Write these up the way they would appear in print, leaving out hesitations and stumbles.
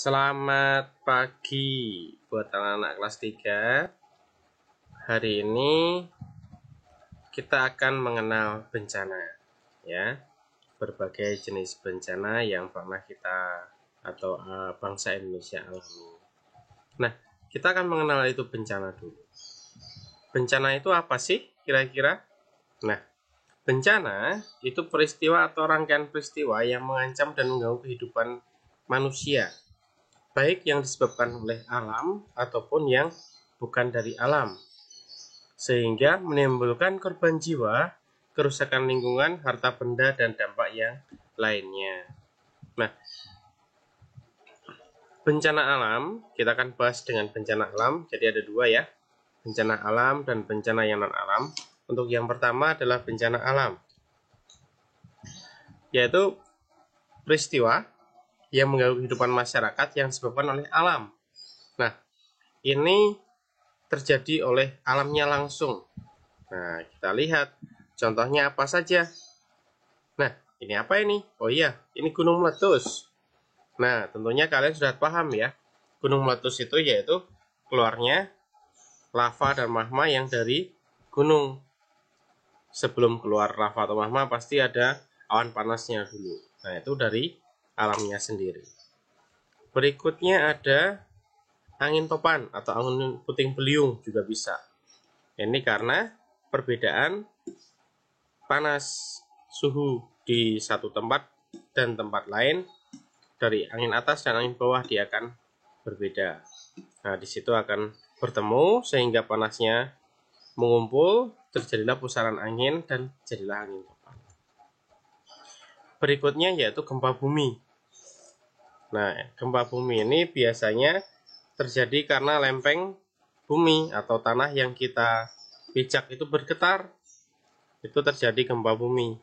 Selamat pagi buat anak-anak kelas 3. Hari ini kita akan mengenal bencana, ya. Berbagai jenis bencana yang pernah kita atau bangsa Indonesia alami. Nah, kita akan mengenal itu bencana dulu. Bencana itu apa sih kira-kira? Nah, bencana itu peristiwa atau rangkaian peristiwa yang mengancam dan mengganggu kehidupan manusia, baik yang disebabkan oleh alam ataupun yang bukan dari alam, sehingga menimbulkan korban jiwa, kerusakan lingkungan, harta benda, dan dampak yang lainnya. Nah, bencana alam, kita akan bahas dengan bencana alam, jadi ada dua ya, bencana alam dan bencana yang non-alam. Untuk yang pertama adalah bencana alam, yaitu peristiwa yang mengganggu kehidupan masyarakat yang disebabkan oleh alam. Nah, ini terjadi oleh alamnya langsung. Nah, kita lihat contohnya apa saja. Nah, ini apa ini? Oh iya, ini gunung meletus. Nah, tentunya kalian sudah paham ya. Gunung meletus itu yaitu keluarnya lava dan magma yang dari gunung. Sebelum keluar lava atau magma pasti ada awan panasnya dulu. Nah, itu dari alamnya sendiri. Berikutnya ada angin topan atau angin puting beliung juga bisa. Ini karena perbedaan panas suhu di satu tempat dan tempat lain, dari angin atas dan angin bawah dia akan berbeda. Nah, di situ akan bertemu sehingga panasnya mengumpul, terjadilah pusaran angin dan jadilah angin topan. Berikutnya yaitu gempa bumi. Nah, gempa bumi ini biasanya terjadi karena lempeng bumi atau tanah yang kita pijak itu bergetar. Itu terjadi gempa bumi.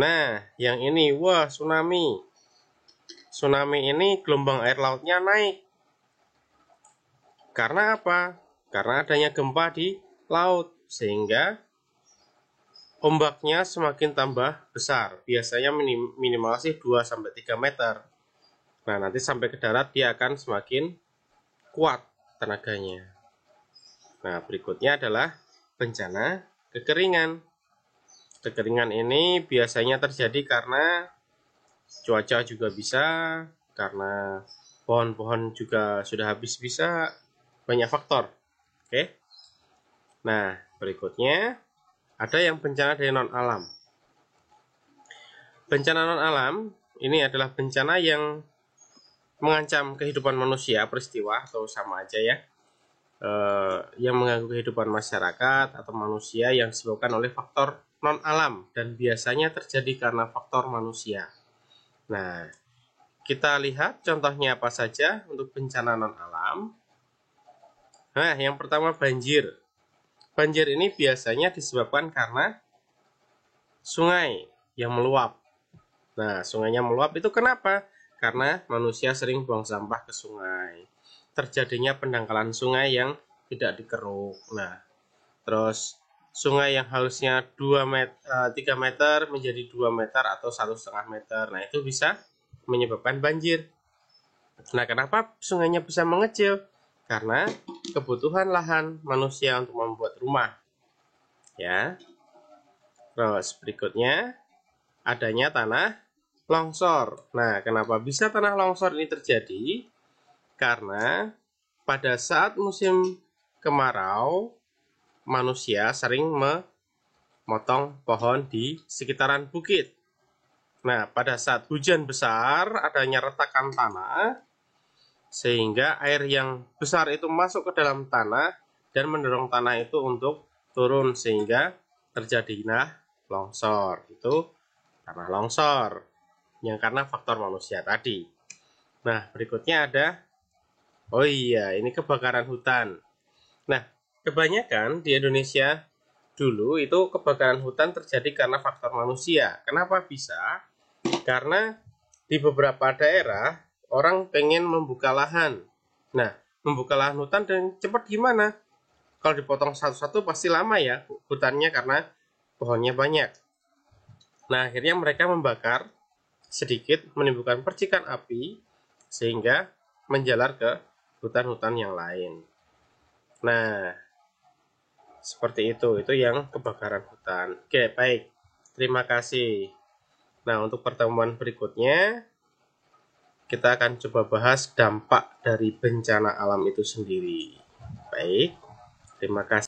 Nah, yang ini, wah, tsunami. Tsunami ini gelombang air lautnya naik. Karena apa? Karena adanya gempa di laut, sehingga ombaknya semakin tambah besar. Biasanya minimal sih 2-3 meter. Nah, nanti sampai ke darat dia akan semakin kuat tenaganya. Nah, berikutnya adalah bencana kekeringan. Kekeringan ini biasanya terjadi karena cuaca juga bisa, karena pohon-pohon juga sudah habis, bisa banyak faktor. Oke. Nah, berikutnya ada yang bencana dari non alam. Bencana non alam ini adalah bencana yang mengancam kehidupan manusia, peristiwa atau sama aja ya, yang mengganggu kehidupan masyarakat atau manusia yang disebabkan oleh faktor non alam dan biasanya terjadi karena faktor manusia. Nah, kita lihat contohnya apa saja untuk bencana non alam. Nah, yang pertama banjir. Banjir ini biasanya disebabkan karena sungai yang meluap. Nah, sungainya meluap itu kenapa? Karena manusia sering buang sampah ke sungai. Terjadinya pendangkalan sungai yang tidak dikeruk. Nah, terus sungai yang harusnya 3 meter menjadi 2 meter atau 1,5 meter. Nah, itu bisa menyebabkan banjir. Nah, kenapa sungainya bisa mengecil? Karena kebutuhan lahan manusia untuk membuat rumah. Ya. Terus berikutnya adanya tanah longsor. Nah, kenapa bisa tanah longsor ini terjadi? Karena pada saat musim kemarau, manusia sering memotong pohon di sekitaran bukit. Nah, pada saat hujan besar, adanya retakan tanah, sehingga air yang besar itu masuk ke dalam tanah dan mendorong tanah itu untuk turun, sehingga terjadilah longsor. Itu tanah longsor yang karena faktor manusia tadi. Nah, berikutnya ada, oh iya, ini kebakaran hutan. Nah, kebanyakan di Indonesia dulu itu kebakaran hutan terjadi karena faktor manusia. Kenapa bisa? Karena di beberapa daerah orang pengen membuka lahan. Nah, membuka lahan hutan dan cepat gimana? Kalau dipotong satu-satu pasti lama ya hutannya karena pohonnya banyak. Nah, akhirnya mereka membakar sedikit, menimbulkan percikan api, sehingga menjalar ke hutan-hutan yang lain. Nah, seperti itu yang kebakaran hutan. Oke, baik. Terima kasih. Nah, untuk pertemuan berikutnya kita akan coba bahas dampak dari bencana alam itu sendiri. Baik, terima kasih.